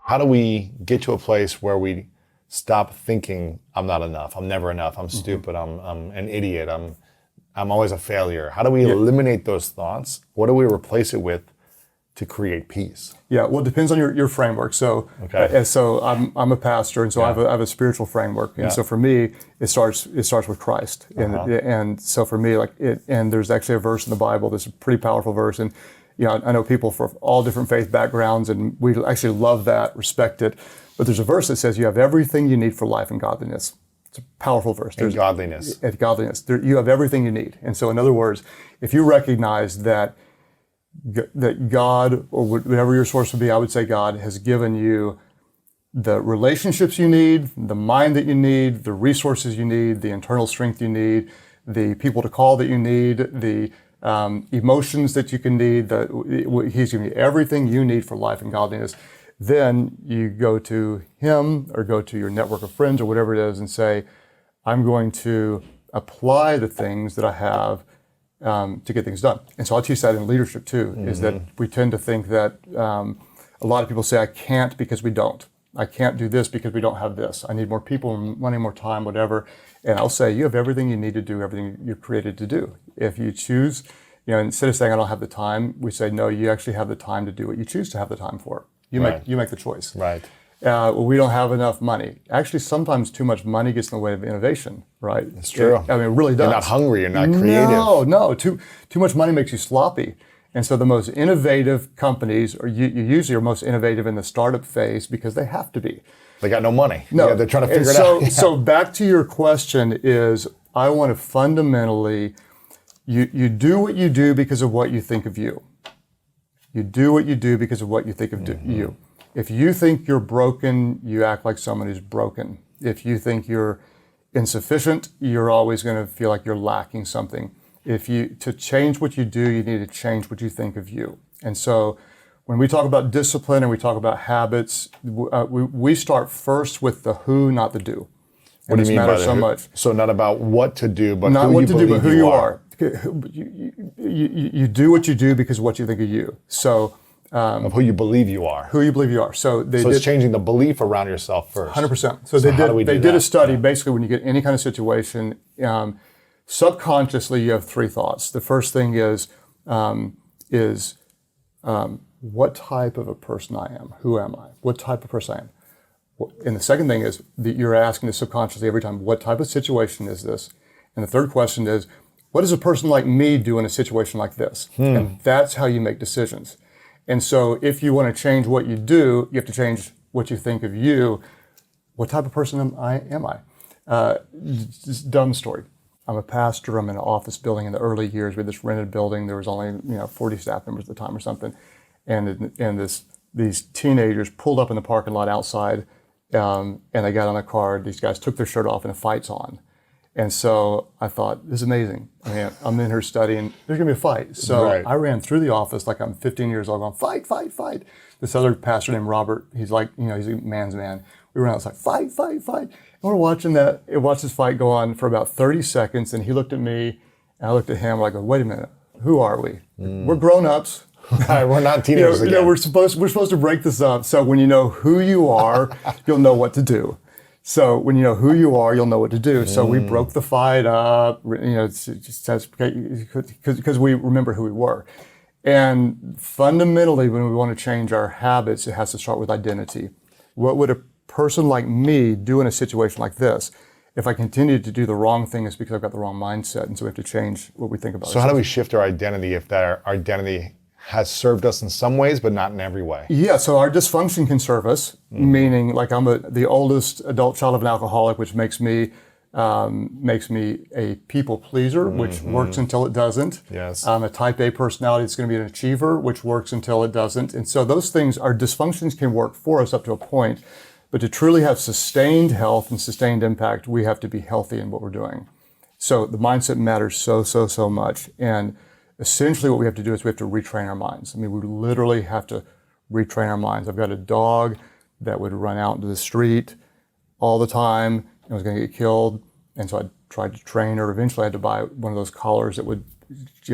How do we get to a place where we stop thinking I'm not enough, I'm never enough, I'm stupid, I'm an idiot, I'm always a failure? How do we eliminate those thoughts? What do we replace it with to create peace? Yeah, well, it depends on your framework. So, so I'm a pastor, and so I have a spiritual framework, and so for me, it starts with Christ, and so for me, and there's actually a verse in the Bible that's a pretty powerful verse, and I know people from all different faith backgrounds, and we actually love that, respect it, but there's a verse that says you have everything you need for life and godliness. It's a powerful verse. And godliness. And godliness. You have everything you need, and so in other words, if you recognize that God, or whatever your source would be, I would say God has given you the relationships you need, the mind that you need, the resources you need, the internal strength you need, the people to call that you need, the emotions that you can need. He's giving you everything you need for life and godliness. Then you go to Him or go to your network of friends or whatever it is and say, I'm going to apply the things that I have to get things done. And so I'll teach that in leadership too, is that we tend to think that a lot of people say, I can't because we don't. I can't do this because we don't have this. I need more people, money, more time, whatever. And I'll say, you have everything you need to do, everything you're created to do. If you choose, instead of saying I don't have the time, we say, no, you actually have the time to do what you choose to have the time for. You make the choice. Right. We don't have enough money. Actually, sometimes too much money gets in the way of innovation, right? It's true. It really does. You're not hungry, you're not creative. No. Too much money makes you sloppy. And so the most innovative companies, or you usually are most innovative in the startup phase because they have to be. They got no money. No. Yeah, they're trying to figure it out. So back to your question is, I want to fundamentally, you do what you do because of what you think of you. You do what you do because of what you think of you. If you think you're broken, you act like someone who's broken. If you think you're insufficient, you're always going to feel like you're lacking something. To change what you do, you need to change what you think of you. And so when we talk about discipline and we talk about habits, we start first with the who, not the do. What do you mean by that? So much. So not about what to do, but not who what you to do, but who you are. You do what you do because of what you think of you. So of who you believe you are. Who you believe you are. So it's changing the belief around yourself first. 100%. So they did a study. Basically, when you get any kind of situation, subconsciously you have three thoughts. The first thing is what type of a person I am. Who am I? What type of person I am? And the second thing is that you're asking this subconsciously every time, what type of situation is this? And the third question is, what does a person like me do in a situation like this? And that's how you make decisions. And so if you want to change what you do, you have to change what you think of you. What type of person am I? Just dumb story. I'm a pastor. I'm in an office building in the early years. We had this rented building. There was only 40 staff members at the time or something. And these teenagers pulled up in the parking lot outside, and they got on a car. These guys took their shirt off and a fight's on. And so I thought, this is amazing. I mean, I'm in here studying, there's gonna be a fight. So I ran through the office like I'm 15 years old going, fight, fight, fight. This other pastor named Robert, he's like, he's a man's man. We ran outside, fight, fight, fight. And we're watching this fight go on for about 30 seconds. And he looked at me and I looked at him like, wait a minute, who are we? We're grown-ups. We're not teenagers again. We're supposed to break this up. So when you know who you are, you'll know what to do. So when you know who you are, you'll know what to do. So we broke the fight up, because we remember who we were. And fundamentally, when we want to change our habits, it has to start with identity. What would a person like me do in a situation like this? If I continue to do the wrong thing, it's because I've got the wrong mindset. And so we have to change what we think about So how do we shift our identity if our identity has served us in some ways, but not in every way? Yeah, so our dysfunction can serve us, meaning like I'm the oldest adult child of an alcoholic, which makes me a people pleaser, which works until it doesn't. Yes. I'm a type A personality that's going to be an achiever, which works until it doesn't. And so those things, our dysfunctions can work for us up to a point, but to truly have sustained health and sustained impact, we have to be healthy in what we're doing. So the mindset matters so much. And essentially what we have to do is we have to retrain our minds. I mean, we literally have to retrain our minds. I've got a dog that would run out into the street all the time and was going to get killed. And so I tried to train her. Eventually I had to buy one of those collars that would,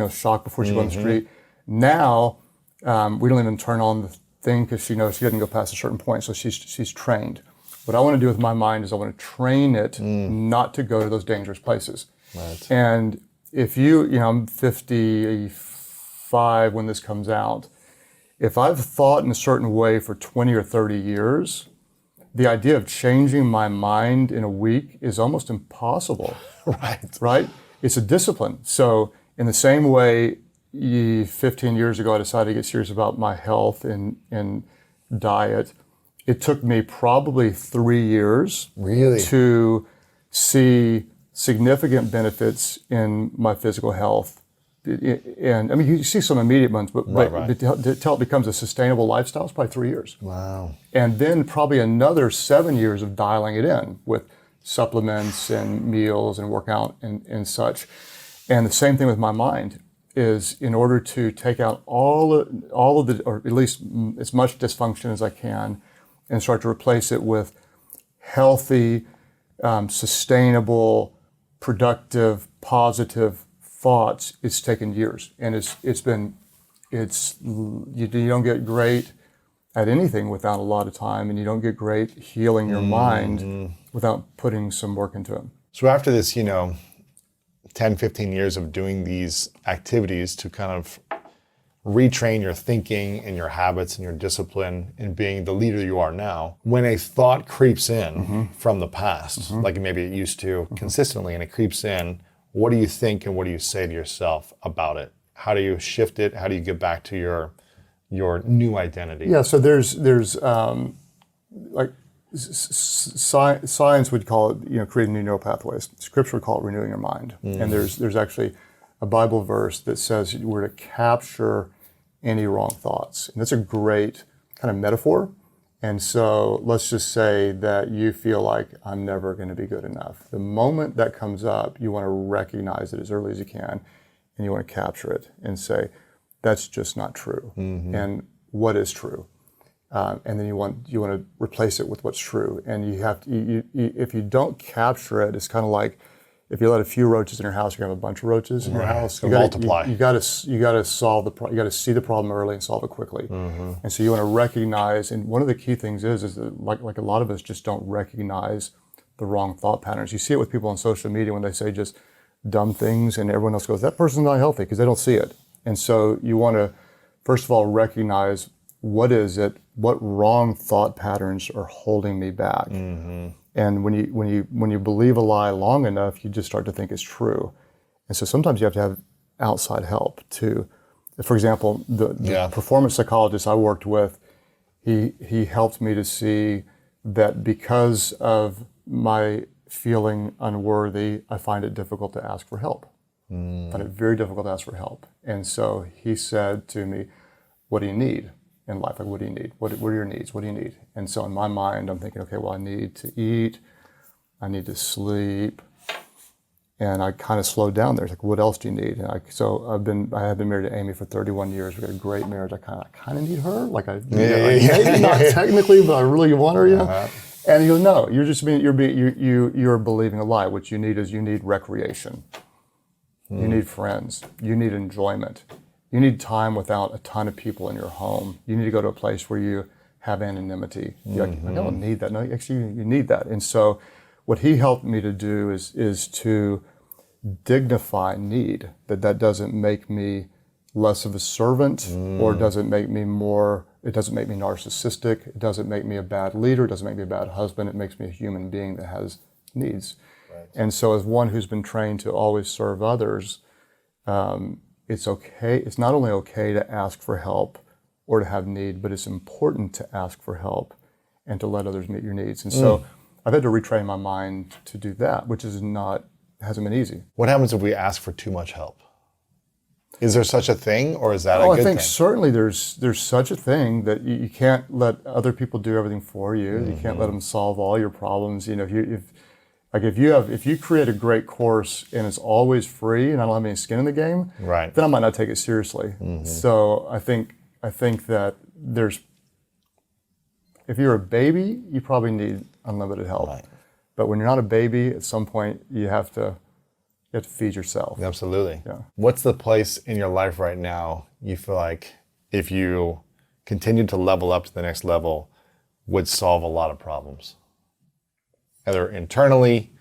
shock before she went on the street. Now, we don't even turn on thing because she knows she doesn't go past a certain point, so she's trained. What I want to do with my mind is I want to train it not to go to those dangerous places. Right. And if I'm 55 when this comes out. If I've thought in a certain way for 20 or 30 years, the idea of changing my mind in a week is almost impossible. Right? It's a discipline. So in the same way, 15 years ago, I decided to get serious about my health and diet. It took me probably 3 years to see significant benefits in my physical health. And I mean, you see some immediate ones, but until it becomes a sustainable lifestyle, it's probably 3 years. Wow. And then probably another 7 years of dialing it in with supplements and meals and workout and such. And the same thing with my mind is in order to take out all of the, or at least as much dysfunction as I can, and start to replace it with healthy, sustainable, productive, positive thoughts. It's taken years, and you don't get great at anything without a lot of time, and you don't get great healing your mind without putting some work into it. So after this, 10, 15 years of doing these activities to kind of retrain your thinking and your habits and your discipline and being the leader you are now, when a thought creeps in from the past, like maybe it used to consistently, and it creeps in, what do you think and what do you say to yourself about it? How do you shift it? How do you get back to your new identity? Yeah, so there's like science would call it, creating new neural pathways. Scripture would call it renewing your mind. And there's actually a Bible verse that says we're to capture any wrong thoughts. And that's a great kind of metaphor. And so let's just say that you feel like I'm never going to be good enough. The moment that comes up, you want to recognize it as early as you can, and you want to capture it and say, that's just not true. And what is true? And then you want to replace it with what's true. And you have to, if you don't capture it, it's kind of like if you let a few roaches in your house, you're gonna have a bunch of roaches in your house. You multiply. You got to solve you got to see the problem early and solve it quickly. And so you want to recognize. And one of the key things is that like a lot of us just don't recognize the wrong thought patterns. You see it with people on social media when they say just dumb things, and everyone else goes, "That person's not healthy," because they don't see it. And so you want to first of all recognize what is it, what wrong thought patterns are holding me back. And when you believe a lie long enough, you just start to think it's true. And so sometimes you have to have outside help to, for example, the performance psychologist I worked with, he helped me to see that because of my feeling unworthy, I find it difficult to ask for help. I find it very difficult to ask for help. And so he said to me, "What do you need in life? Like, what do you need? What are your needs? What do you need?" And so in my mind, I'm thinking, okay, well, I need to eat, I need to sleep, and I kind of slowed down there. It's like, what else do you need? And I have been married to Amy for 31 years. We got a great marriage. I kind of need her, like maybe not technically, but I really want her, And he goes, "No, you're believing a lie. What you need is recreation, you need friends, you need enjoyment." You need time without a ton of people in your home. You need to go to a place where you have anonymity. You're like, "I don't need that." No, actually, you need that. And so what he helped me to do is to dignify need. That doesn't make me less of a servant, or doesn't make me narcissistic. It doesn't make me a bad leader. It doesn't make me a bad husband. It makes me a human being that has needs. Right. And so as one who's been trained to always serve others, it's okay. It's not only okay to ask for help or to have need, but it's important to ask for help and to let others meet your needs. And so I've had to retrain my mind to do that, which hasn't been easy. What happens if we ask for too much help? Is there such a thing, or is that a good thing? I think certainly there's such a thing that you can't let other people do everything for you. You can't let them solve all your problems. If you create a great course and it's always free and I don't have any skin in the game, right, then I might not take it seriously. So I think that if you're a baby, you probably need unlimited help. Right. But when you're not a baby, at some point you have to feed yourself. Absolutely. Yeah. What's the place in your life right now you feel like if you continued to level up to the next level would solve a lot of problems, either internally,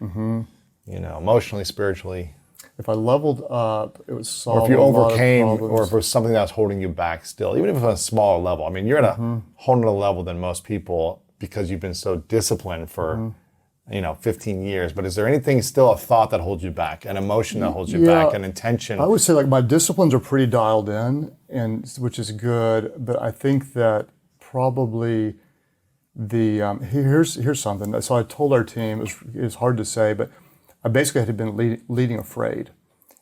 emotionally, spiritually. If I leveled up, it would solve Or if you a lot of overcame, problems. or if it was something that was holding you back still, even if it was on a smaller level. I mean, you're at a whole nother level than most people because you've been so disciplined for, 15 years. But is there anything still, a thought that holds you back, an emotion that holds you back, an intention? I would say like my disciplines are pretty dialed in, and which is good. But I think that probably here's something. So I told our team, it's hard to say, but I basically had been leading afraid.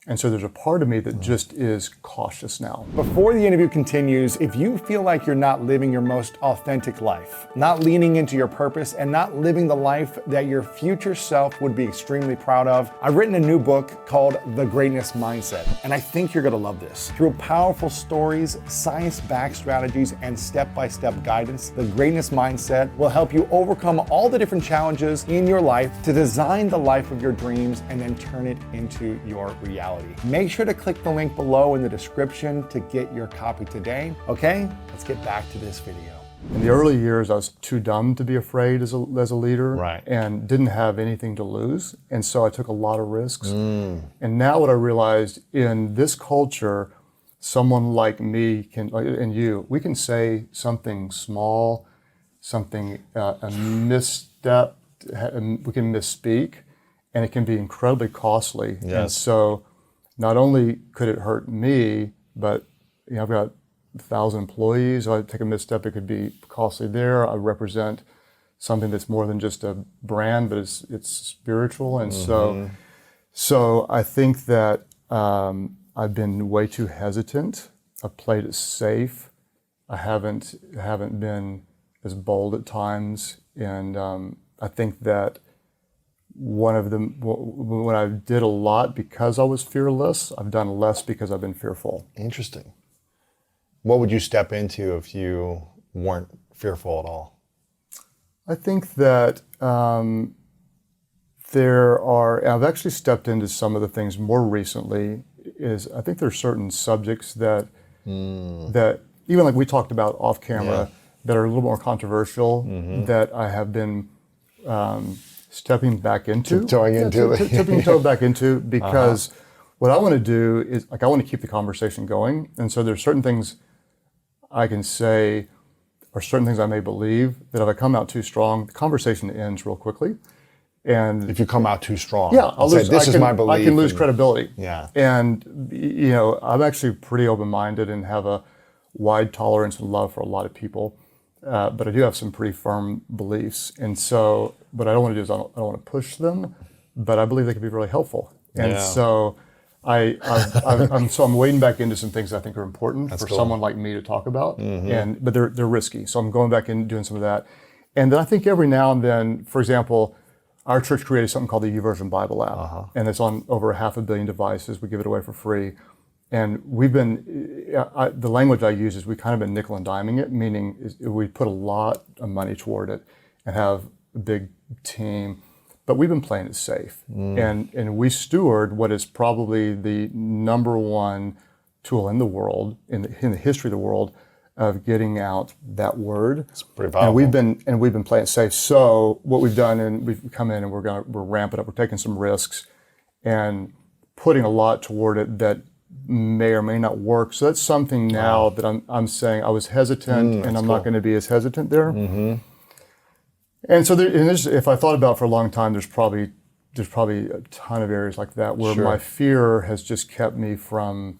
And so there's a part of me that just is cautious now. Before the interview continues, if you feel like you're not living your most authentic life, not leaning into your purpose, and not living the life that your future self would be extremely proud of, I've written a new book called The Greatness Mindset, and I think you're gonna love this. Through powerful stories, science-backed strategies, and step-by-step guidance, The Greatness Mindset will help you overcome all the different challenges in your life to design the life of your dreams and then turn it into your reality. Make sure to click the link below in the description to get your copy today. Okay, let's get back to this video. In the early years, I was too dumb to be afraid as a leader, Right. and didn't have anything to lose. And so I took a lot of risks. And now what I realized, in this culture, someone like me and you, we can say something small, something, a misstep, we can misspeak, and it can be incredibly costly. Yes. And so not only could it hurt me, but I've got 1,000 employees. If I take a misstep, it could be costly there. I represent something that's more than just a brand, but it's spiritual. And so I think that I've been way too hesitant. I've played it safe. I haven't been as bold at times. And I think that one of them, when I did a lot because I was fearless, I've done less because I've been fearful. Interesting. What would you step into if you weren't fearful at all? I think that I've actually stepped into some of the things more recently. I think there's certain subjects that even like we talked about off camera that are a little more controversial that I have been stepping back into. Tipping toe back into, because what I want to do is, like, I want to keep the conversation going. And so there's certain things I can say, or certain things I may believe, that if I come out too strong, the conversation ends real quickly. And if you come out too strong, I'll lose, this is my belief. I can lose credibility. Yeah. And, I'm actually pretty open-minded and have a wide tolerance and love for a lot of people. But I do have some pretty firm beliefs. And so, what I don't want to do is I don't want to push them, but I believe they can be really helpful. And so I'm wading back into some things I think are important for someone like me to talk about. But they're risky. So I'm going back and doing some of that. And then I think every now and then, for example, our church created something called the YouVersion Bible app. And it's on over 500 million devices. We give it away for free. And we've been, the language I use is we've kind of been nickel and diming it, meaning we put a lot of money toward it and have a big team, but we've been playing it safe. And we steward what is probably the number one tool in the world, in the history of the world, of getting out that word. It's pretty powerful. And we've been playing it safe. So what we've done, and we've come in and we're ramping up, we're taking some risks and putting a lot toward it that may or may not work. So that's something now that I'm saying I was hesitant, and I'm not going to be as hesitant there. And so if I thought about it for a long time, there's probably a ton of areas like that where my fear has just kept me from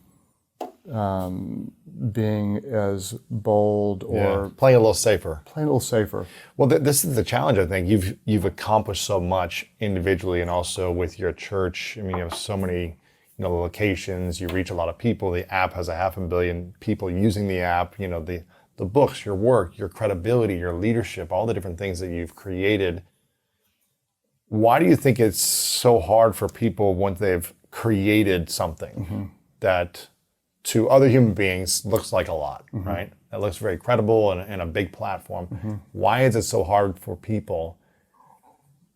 being as bold or playing a little safer. Well, this is the challenge. I think you've accomplished so much individually and also with your church. I mean, you have so many locations, you reach a lot of people. The app has 500 million people using the app. The books, your work, your credibility, your leadership, all the different things that you've created. Why do you think it's so hard for people once they've created something that to other human beings looks like a lot, right? That looks very credible and a big platform. Why is it so hard for people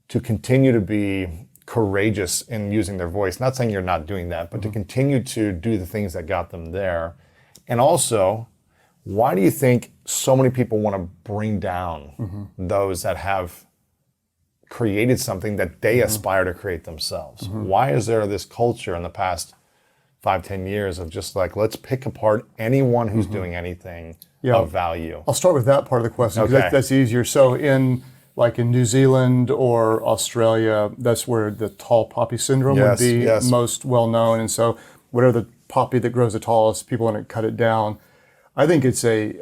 to continue to be courageous in using their voice? Not saying you're not doing that, but to continue to do the things that got them there. And also, Why do you think so many people want to bring down those that have created something that they aspire to create themselves? Why is there this culture in the past 5-10 years of just like, let's pick apart anyone who's doing anything of value? I'll start with that part of the question because that's easier. So in New Zealand or Australia, that's where the tall poppy syndrome would be most well known. And so whatever the poppy that grows the tallest, people want to cut it down. I think it's a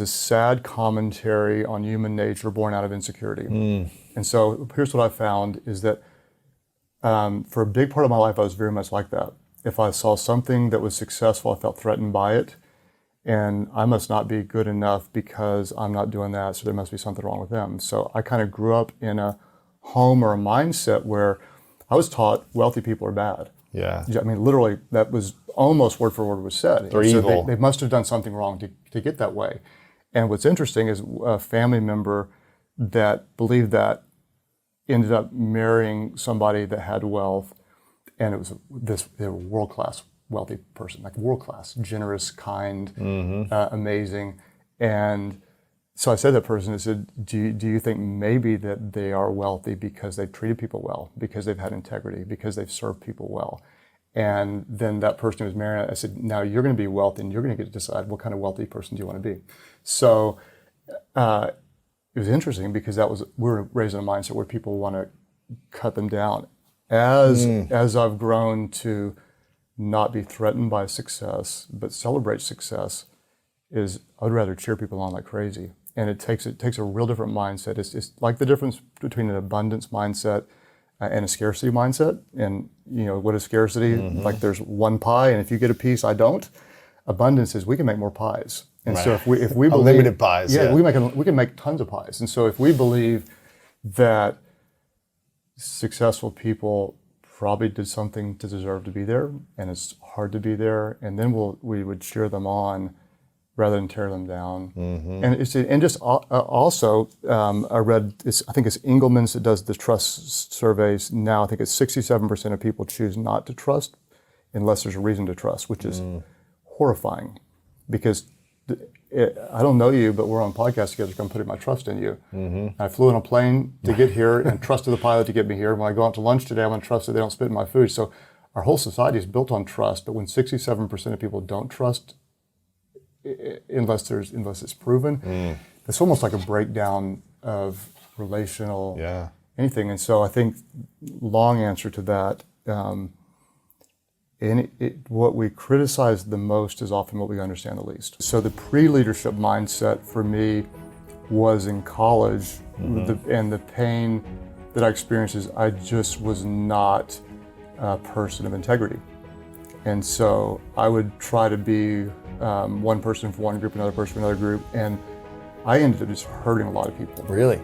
sad commentary on human nature born out of insecurity. And so here's what I found is that for a big part of my life, I was very much like that. If I saw something that was successful, I felt threatened by it. And I must not be good enough because I'm not doing that, so there must be something wrong with them. So I kind of grew up in a home or a mindset where I was taught wealthy people are bad. Yeah. I mean, literally, that was almost word for word was said. They're evil. They must have done something wrong to get that way. And what's interesting is a family member that believed that ended up marrying somebody that had wealth, and it was they were world-class wealthy person, like world-class, generous, kind, amazing. And so I said to that person, I said, do you think maybe that they are wealthy because they've treated people well, because they've had integrity, because they've served people well? And then that person who was married, I said, now you're going to be wealthy and you're going to get to decide what kind of wealthy person do you want to be. So it was interesting because we were raised in a mindset where people want to cut them down. As I've grown to not be threatened by success, but celebrate success, I'd rather cheer people on like crazy. And it takes a real different mindset. It's like the difference between an abundance mindset and a scarcity mindset. And what is scarcity? Like there's one pie, and if you get a piece, I don't. Abundance is we can make more pies. And so if we believe unlimited pies, we can make tons of pies. And so if we believe that successful people probably did something to deserve to be there, and it's hard to be there, and then we would cheer them on rather than tear them down. Also, I read, I think it's Engelman's that does the trust surveys now. I think it's 67% of people choose not to trust unless there's a reason to trust, which is horrifying, because I don't know you, but we're on a podcast together, so I'm putting my trust in you. I flew on a plane to get here and trusted the pilot to get me here. When I go out to lunch today, I'm going to trust that they don't spit in my food. So our whole society is built on trust, but when 67% of people don't trust, unless it's proven, it's almost like a breakdown of relational anything. And so I think long answer to that, what we criticize the most is often what we understand the least. So the pre-leadership mindset for me was in college, and the pain that I experienced is I just was not a person of integrity. And so I would try to be one person for one group, another person for another group, and I ended up just hurting a lot of people. Really?